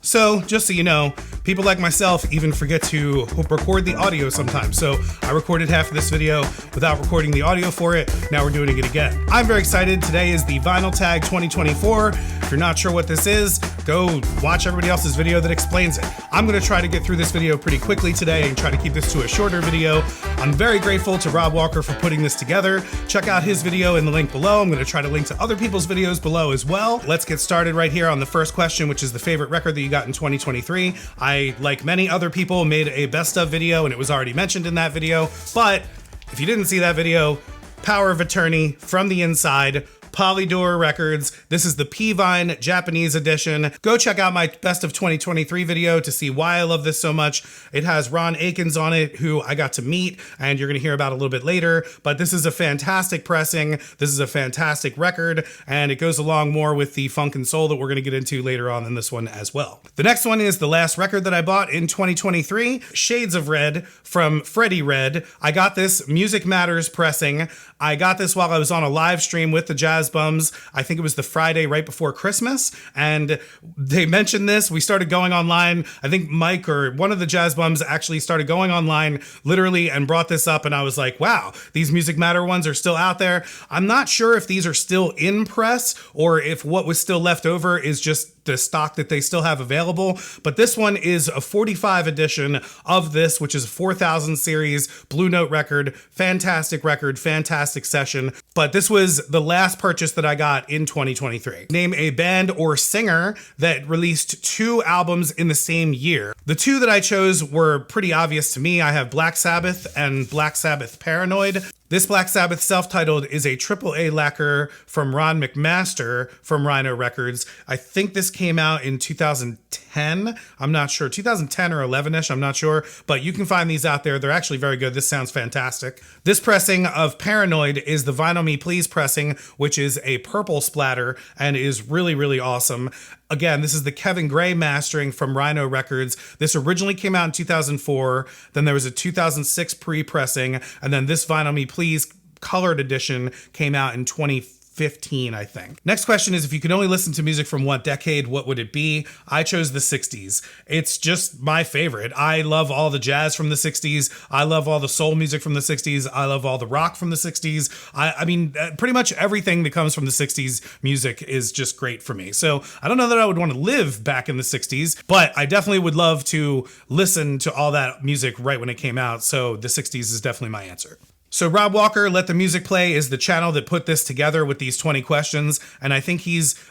So, just so you know, people like myself even forget to record the audio sometimes. So, I recorded half of this video without recording the audio for it. Now we're doing it again. I'm very excited. Today is the Vinyl Tag 2024. If you're not sure what this is, go watch everybody else's video that explains it. I'm going to try to get through this video pretty quickly today and try to keep this to a shorter video. I'm very grateful to Rob Walker for putting this together. Check out his video in the link below. I'm going to try to link to other people's videos below as well. Let's get started right here on the first question, which is the favorite record that you got in 2023. I, like many other people, made a best of video and it was already mentioned in that video. But if you didn't see that video, Power of Attorney, From the Inside, Polydor Records. This is the P-Vine Japanese edition. Go check out my best of 2023 video to see why I love this so much. It has Ron Akins on it, who I got to meet, and you're going to hear about a little bit later. But this is a fantastic pressing. This is a fantastic record, and it goes along more with the funk and soul that we're going to get into later on in this one as well. The next one is the last record that I bought in 2023, Shades of Red from Freddie Red. I got this Music Matters pressing. I got this while I was on a live stream with the Jazz Bums. I think it was the Friday right before Christmas, and they mentioned this. We started going online. I think Mike or one of the Jazz Bums actually started going online literally and brought this up, and I was like, wow, these Music Matter ones are still out there. I'm not sure if these are still in press or if what was still left over is just the stock that they still have available, but this one is a 45 edition of this, which is a 4000 series Blue Note record, fantastic session. But this was the last purchase that I got in 2023. Name a band or singer that released 2 albums in the same year. The 2 that I chose were pretty obvious to me. I have Black Sabbath and Black Sabbath Paranoid. This Black Sabbath self-titled is a AAA lacquer from Ron McMaster from Rhino Records. I think this came out in 2010. I'm not sure, 2010 or 11ish, I'm not sure, but you can find these out there. They're actually very good. This sounds fantastic. This pressing of Paranoid is the Vinyl Me Please pressing, which is a purple splatter and is really awesome. Again, this is the Kevin Gray mastering from Rhino Records. This originally came out in 2004. Then there was a 2006 pre-pressing, and then this Vinyl Me Please colored edition came out in 2015, I think. Next question is, if you could only listen to music from what decade, what would it be? I chose the 60s. It's just my favorite. I love all the jazz from the 60s. I love all the soul music from the 60s. I love all the rock from the 60s. I mean, pretty much everything that comes from the 60s music is just great for me. So I don't know that I would want to live back in the 60s, but I definitely would love to listen to all that music right when it came out. So the 60s is definitely my answer. So Rob Walker, Let the Music Play, is the channel that put this together with these 20 questions, and I think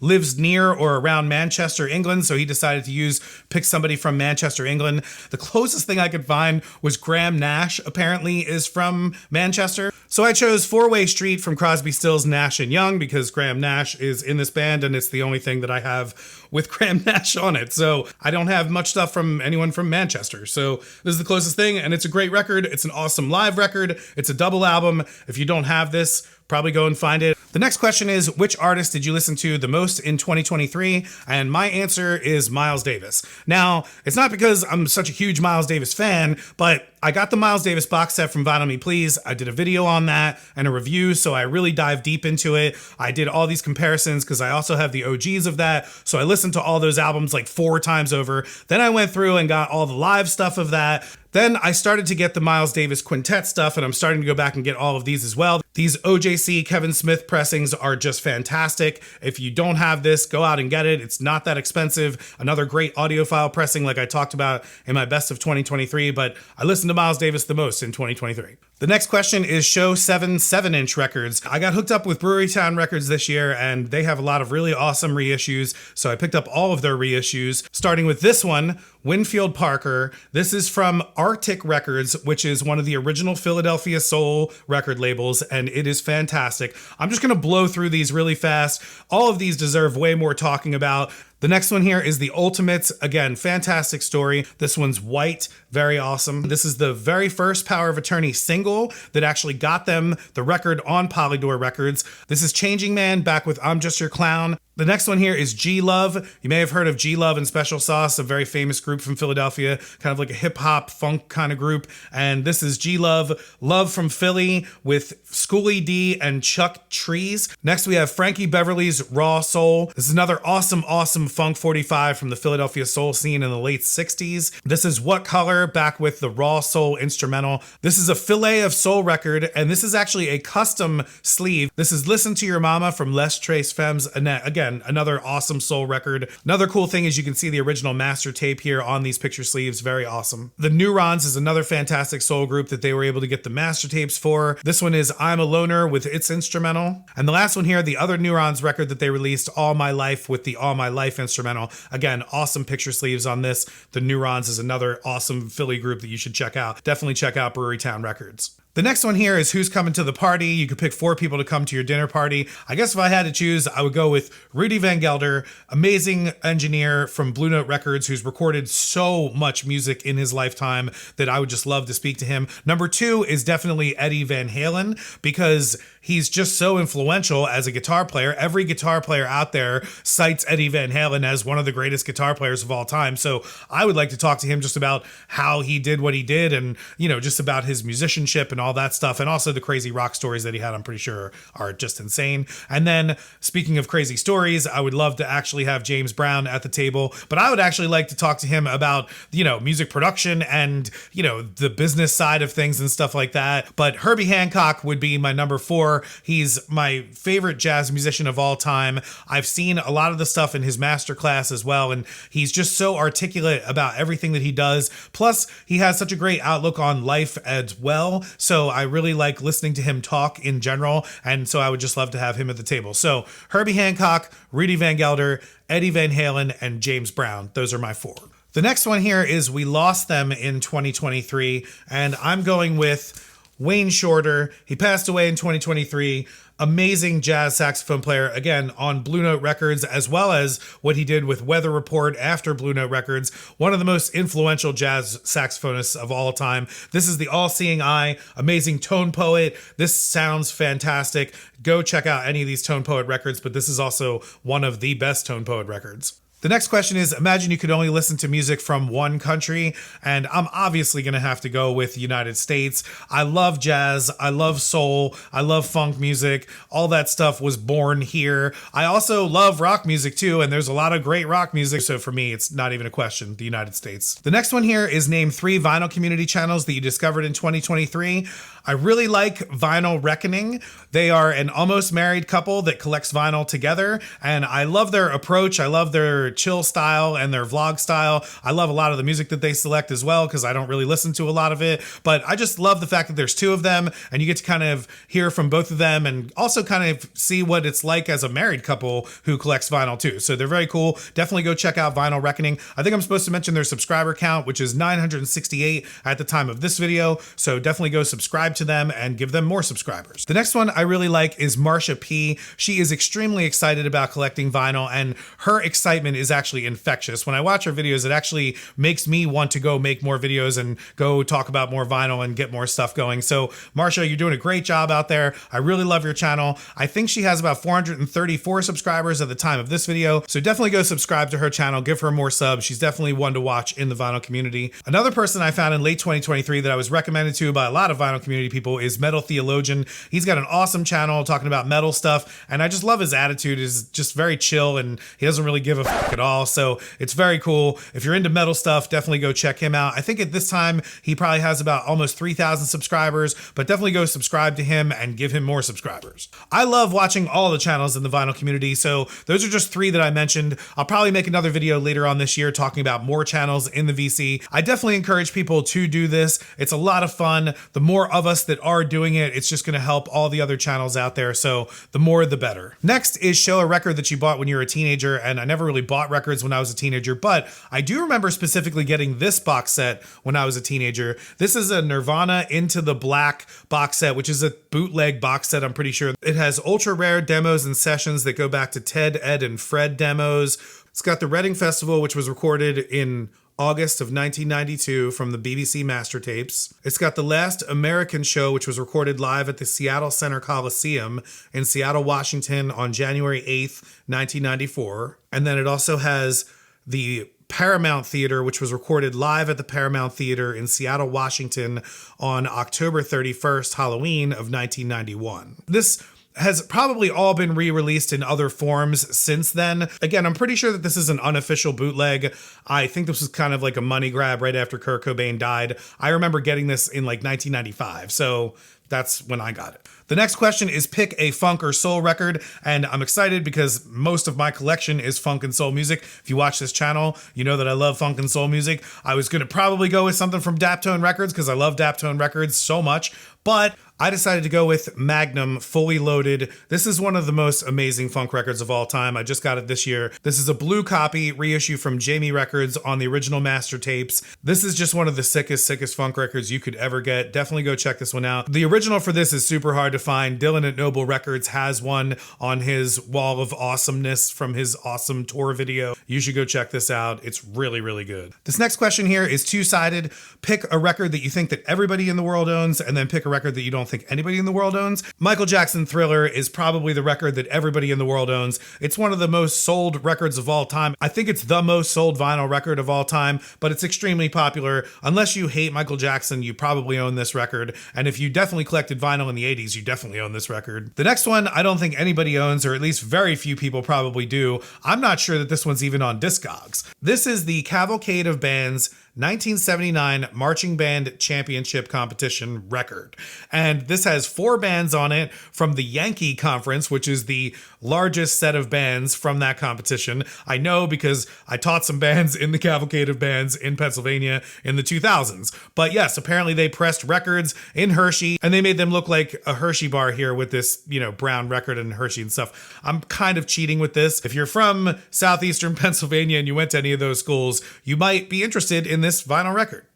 lives near or around Manchester, England, so he decided to pick somebody from Manchester, England. The closest thing I could find was Graham Nash, apparently is from Manchester. So I chose Four-Way Street from Crosby, Stills, Nash & Young because Graham Nash is in this band, and it's the only thing that I have with Graham Nash on it. So I don't have much stuff from anyone from Manchester. So this is the closest thing, and it's a great record. It's an awesome live record. It's a double album. If you don't have this, probably go and find it. The next question is, which artist did you listen to the most in 2023? And my answer is Miles Davis. Now, it's not because I'm such a huge Miles Davis fan, but I got the Miles Davis box set from Vinyl Me Please. I did a video on that and a review, so I really dived deep into it. I did all these comparisons because I also have the OGs of that, so I listened to all those albums like 4 times over. Then I went through and got all the live stuff of that. Then I started to get the Miles Davis Quintet stuff, and I'm starting to go back and get all of these as well. These OJC Kevin Smith pressings are just fantastic. If you don't have this, go out and get it. It's not that expensive. Another great audiophile pressing like I talked about in my best of 2023, but I listened to Miles Davis the most in 2023. The next question is Show 7 7-inch records. I got hooked up with Brewerytown Records this year, and they have a lot of really awesome reissues, so I picked up all of their reissues, starting with this one, Winfield Parker. This is from Arctic Records, which is one of the original Philadelphia soul record labels, and it is fantastic. I'm just going to blow through these really fast. All of these deserve way more talking about. The next one here is The Ultimates. Again, fantastic story. This one's white, very awesome. This is the very first Power of Attorney single that actually got them the record on Polydor Records. This is Changing Man back with I'm Just Your Clown. The next one here is G Love. You may have heard of G Love and Special Sauce, a very famous group from Philadelphia, kind of like a hip hop funk kind of group. And this is G Love, Love from Philly with Schoolie D and Chuck Trees. Next we have Frankie Beverly's Raw Soul. This is another awesome Funk 45 from the Philadelphia soul scene in the late 60s. This is What Color, back with the Raw Soul instrumental. This is a Filet of Soul record, and this is actually a custom sleeve. This is Listen to Your Mama from Les Tres Femmes Annette. Again, another awesome soul record. Another cool thing is you can see the original master tape here on these picture sleeves. Very awesome. The Neurons is another fantastic soul group that they were able to get the master tapes for. This one is I'm a Loner with its instrumental. And the last one here, the other Neurons record that they released, All My Life, with the All My Life instrumental. Again, awesome picture sleeves on this. The Neurons is another awesome Philly group that you should check out. Definitely check out Brewery Town Records. The next one here is Who's Coming to the Party. You could pick 4 people to come to your dinner party. I guess if I had to choose, I would go with Rudy Van Gelder, amazing engineer from Blue Note Records who's recorded so much music in his lifetime that I would just love to speak to him. Number 2 is definitely Eddie Van Halen, because he's just so influential as a guitar player. Every guitar player out there cites Eddie Van Halen as one of the greatest guitar players of all time. So I would like to talk to him just about how he did what he did and, just about his musicianship and all that stuff. And also the crazy rock stories that he had, I'm pretty sure are just insane. And then speaking of crazy stories, I would love to actually have James Brown at the table, but I would actually like to talk to him about, music production and, the business side of things and stuff like that. But Herbie Hancock would be my number 4. He's my favorite jazz musician of all time. I've seen a lot of the stuff in his masterclass as well, and he's just so articulate about everything that he does. Plus, he has such a great outlook on life as well. So I really like listening to him talk in general, and so I would just love to have him at the table. So Herbie Hancock, Rudy Van Gelder, Eddie Van Halen, and James Brown. Those are my 4. The next one here is We Lost Them in 2023, and I'm going with Wayne Shorter. He passed away in 2023. Amazing jazz saxophone player, again, on Blue Note Records, as well as what he did with Weather Report after Blue Note Records. One of the most influential jazz saxophonists of all time. This is the all-seeing eye, amazing tone poet. This sounds fantastic. Go check out any of these tone poet records, but this is also one of the best tone poet records. The next question is, imagine you could only listen to music from one country, and I'm obviously going to have to go with the United States. I love jazz, I love soul, I love funk music. All that stuff was born here. I also love rock music too, and there's a lot of great rock music, so for me, it's not even a question, the United States. The next one here is name 3 vinyl community channels that you discovered in 2023. I really like Vinyl Reckoning. They are an almost married couple that collects vinyl together, and I love their approach. I love their chill style and their vlog style. I love a lot of the music that they select as well, because I don't really listen to a lot of it, but I just love the fact that there's 2 of them, and you get to kind of hear from both of them and also kind of see what it's like as a married couple who collects vinyl too. So they're very cool. Definitely go check out Vinyl Reckoning. I think I'm supposed to mention their subscriber count, which is 968 at the time of this video, so definitely go subscribe to them and give them more subscribers. The next one I really like is Marsha P. She is extremely excited about collecting vinyl, and her excitement is actually infectious. When I watch her videos, it actually makes me want to go make more videos and go talk about more vinyl and get more stuff going. So Marsha, you're doing a great job out there. I really love your channel. I think she has about 434 subscribers at the time of this video, so definitely go subscribe to her channel, give her more subs. She's definitely one to watch in the vinyl community. Another person I found in late 2023 that I was recommended to by a lot of vinyl community people is Metal Theologian. He's got an awesome channel talking about metal stuff, and I just love his attitude. Is just very chill, and he doesn't really give a fuck at all, so it's very cool. If you're into metal stuff, definitely go check him out. I think at this time he probably has about almost 3,000 subscribers, but definitely go subscribe to him and give him more subscribers. I love watching all the channels in the vinyl community, so those are just 3 that I mentioned. I'll probably make another video later on this year talking about more channels in the VC. I definitely encourage people to do this. It's a lot of fun. The more of us that are doing it, it's just going to help all the other channels out there, so the more the better. Next is show a record that you bought when you were a teenager, and I never really bought records when I was a teenager, but I do remember specifically getting this box set when I was a teenager. This is a Nirvana Into the Black box set, which is a bootleg box set, I'm pretty sure. It has ultra rare demos and sessions that go back to Ted, Ed, and Fred demos, It's got the Reading Festival, which was recorded in August of 1992 from the BBC Master Tapes. It's got the Last American Show, which was recorded live at the Seattle Center Coliseum in Seattle, Washington on January 8th, 1994. And then it also has the Paramount Theater, which was recorded live at the Paramount Theater in Seattle, Washington on October 31st, Halloween of 1991. This has probably all been re-released in other forms since then. Again, I'm pretty sure that this is an unofficial bootleg. I think this was kind of like a money grab right after Kurt Cobain died. I remember getting this in like 1995, so that's when I got it. The next question is pick a funk or soul record, and I'm excited because most of my collection is funk and soul music. If you watch this channel, you know that I love funk and soul music. I was going to probably go with something from Daptone Records because I love Daptone Records so much, but I decided to go with Magnum Fully Loaded. This is one of the most amazing funk records of all time. I just got it this year. This is a blue copy reissue from Jamie Records on the original master tapes. This is just one of the sickest funk records you could ever get. Definitely go check this one out. The original for this is super hard to find. Dylan at Noble Records has one on his wall of awesomeness from his awesome tour video. You should go check this out. It's really, really good. This next question here is two-sided. Pick a record that you think that everybody in the world owns, and then pick a record that you don't think anybody in the world owns. Michael Jackson Thriller is probably the record that everybody in the world owns. It's one of the most sold records of all time. I think it's the most sold vinyl record of all time, but it's extremely popular. Unless you hate Michael Jackson, you probably own this record. And if you definitely collected vinyl in the 80s, you definitely own this record. The next one, I don't think anybody owns, or at least very few people probably do. I'm not sure that this one's even on Discogs. This is the Cavalcade of Bands 1979 Marching Band Championship Competition record. And this has 4 bands on it from the Yankee Conference, which is the largest set of bands from that competition. I know because I taught some bands in the Cavalcade of Bands in Pennsylvania in the 2000s. But yes, apparently they pressed records in Hershey and they made them look like a Hershey bar here with this, brown record and Hershey and stuff. I'm kind of cheating with this. If you're from southeastern Pennsylvania and you went to any of those schools, you might be interested in this vinyl record.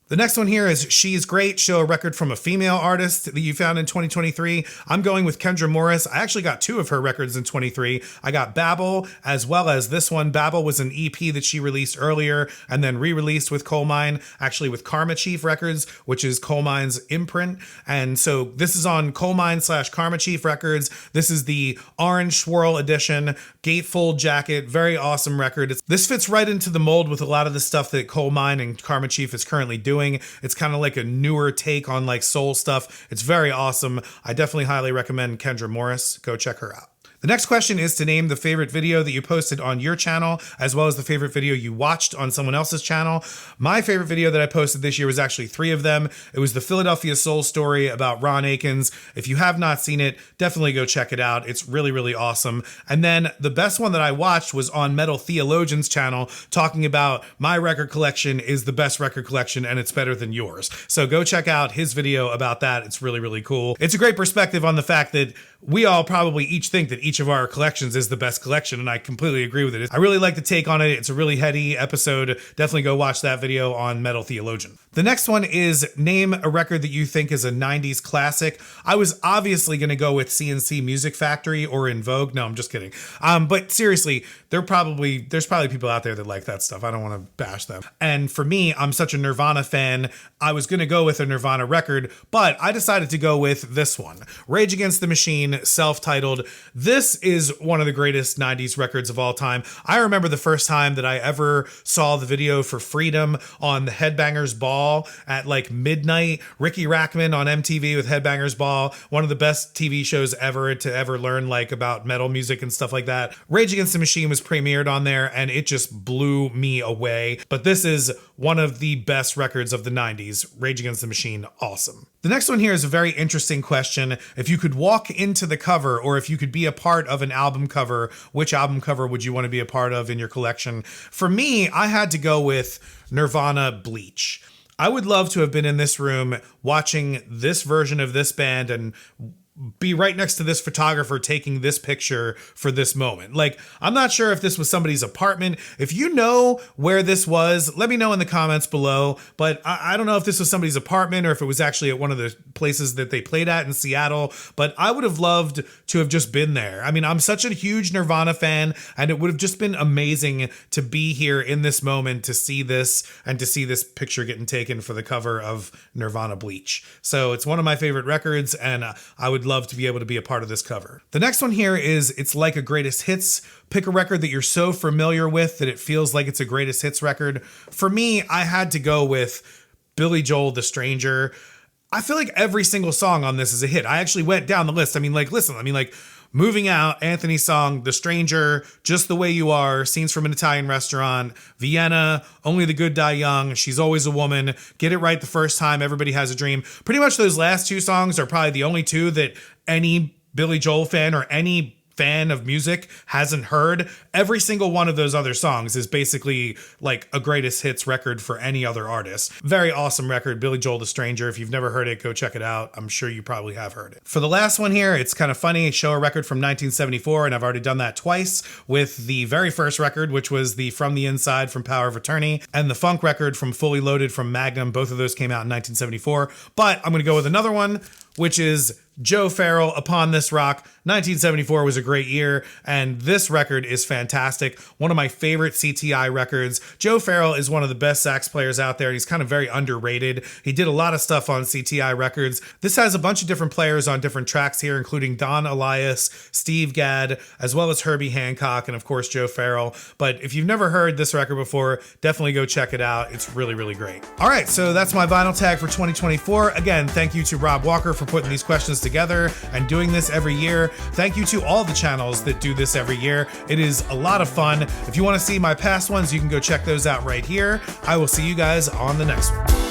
The next one here is She's Great, show a record from a female artist that you found in 2023. I'm going with Kendra Morris. I actually got 2 of her records in 23. I got Babel as well as this one. Babel was an EP that she released earlier and then re-released with Coal Mine, actually with Karma Chief Records, which is Coal Mine's imprint. And so this is on Coal Mine / Karma Chief Records. This is the Orange Swirl edition, gatefold jacket, very awesome record. This fits right into the mold with a lot of the stuff that Coal Mine and Karma Chief is currently doing. It's kind of like a newer take on like soul stuff. It's very awesome. I definitely highly recommend Kendra Morris. Go check her out. The next question is to name the favorite video that you posted on your channel, as well as the favorite video you watched on someone else's channel. My favorite video that I posted this year was actually 3 of them. It was the Philadelphia Soul story about Ron Akins. If you have not seen it, definitely go check it out. It's really, really awesome. And then the best one that I watched was on Metal Theologian's channel, talking about my record collection is the best record collection and it's better than yours. So go check out his video about that. It's really, really cool. It's a great perspective on the fact that we all probably each think that each of our collections is the best collection, and I completely agree with it. I really like the take on it. It's a really heady episode. Definitely go watch that video on Metal Theologian. The next one is name a record that you think is a 90s classic. I was obviously going to go with CNC Music Factory or In Vogue. No, I'm just kidding. But seriously, there's probably people out there that like that stuff. I don't want to bash them. And for me, I'm such a Nirvana fan. I was going to go with a Nirvana record, but I decided to go with this one, Rage Against the Machine, self-titled. This is one of the greatest 90s records of all time. I remember the first time that I ever saw the video for Freedom on the Headbangers Ball at like midnight. Ricky Rackman on MTV with Headbangers Ball, one of the best TV shows ever to ever learn like about metal music and stuff like that. Rage Against the Machine was premiered on there and it just blew me away. But this is one of the best records of the 90s. Rage Against the Machine, awesome. The next one here is a very interesting question. If you could walk into the cover, or if you could be a part of an album cover, which album cover would you want to be a part of in your collection? For me, I had to go with Nirvana Bleach. I would love to have been in this room watching this version of this band and be right next to this photographer taking this picture for this moment. Like, I'm not sure if this was somebody's apartment. If you know where this was, let me know in the comments below. But I don't know if this was somebody's apartment or if it was actually at one of the places that they played at in Seattle. But I would have loved to have just been there. I mean, I'm such a huge Nirvana fan, and it would have just been amazing to be here in this moment to see this and to see this picture getting taken for the cover of Nirvana Bleach. So it's one of my favorite records, and I would love to be able to be a part of this cover. The next one here is It's Like a Greatest Hits. Pick a record that you're so familiar with that it feels like it's a greatest hits record. For me, I had to go with Billy Joel, The Stranger. I feel like every single song on this is a hit. I actually went down the list. I mean, like, listen, Moving Out, Anthony's song, The Stranger, Just the Way You Are, Scenes from an Italian Restaurant, Vienna, Only the Good Die Young, She's Always a Woman, Get It Right the First Time, Everybody Has a Dream. Pretty much those last two songs are probably the only two that any Billy Joel fan or any fan of music hasn't heard. Every single one of those other songs is basically like a greatest hits record for any other artist. Very awesome record, Billy Joel, The Stranger. If you've never heard it, go check it out. I'm sure you probably have heard it. For the last one here, it's kind of funny. Show a record from 1974, and I've already done that twice with the very first record, which was the From the Inside from Power of Attorney, and the funk record from Fully Loaded from Magnum. Both of those came out in 1974, but I'm going to go with another one, which is Joe Farrell, Upon This Rock. 1974 was a great year, and this record is fantastic. One of my favorite CTI records. Joe Farrell is one of the best sax players out there. He's kind of very underrated. He did a lot of stuff on CTI records. This has a bunch of different players on different tracks here, including Don Elias, Steve Gadd, as well as Herbie Hancock, and of course Joe Farrell. But if you've never heard this record before, definitely go check it out. It's really, really great. All right, so that's my vinyl tag for 2024. Again, thank you to Rob Walker for putting these questions together and doing this every year. Thank you to all the channels that do this every year. It is a lot of fun. If you want to see my past ones, you can go check those out right here. I will see you guys on the next one.